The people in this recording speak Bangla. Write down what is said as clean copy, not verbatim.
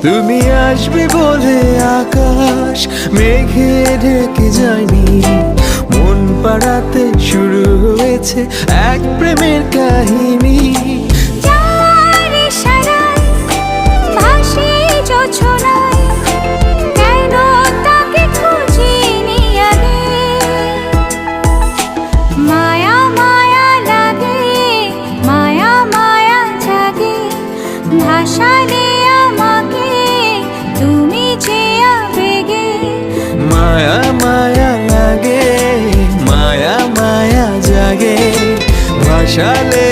তুমি আসবে বলে আকাশ মেঘে ঢেকে যায়নি, মন পাড়াতে শুরু হয়েছে এক প্রেমের কাহিনী। যার ইশারায় ভাসি জোছনায়, কেন তাকে খুঁজিনি আগে। মায়া মায়া লাগে, মায়া মায়া জাগে, ভাসালে আমাকে তুমি যে আবেগে। মায়া মায়া লাগে, মায়া মায়া জাগে, ভাসালে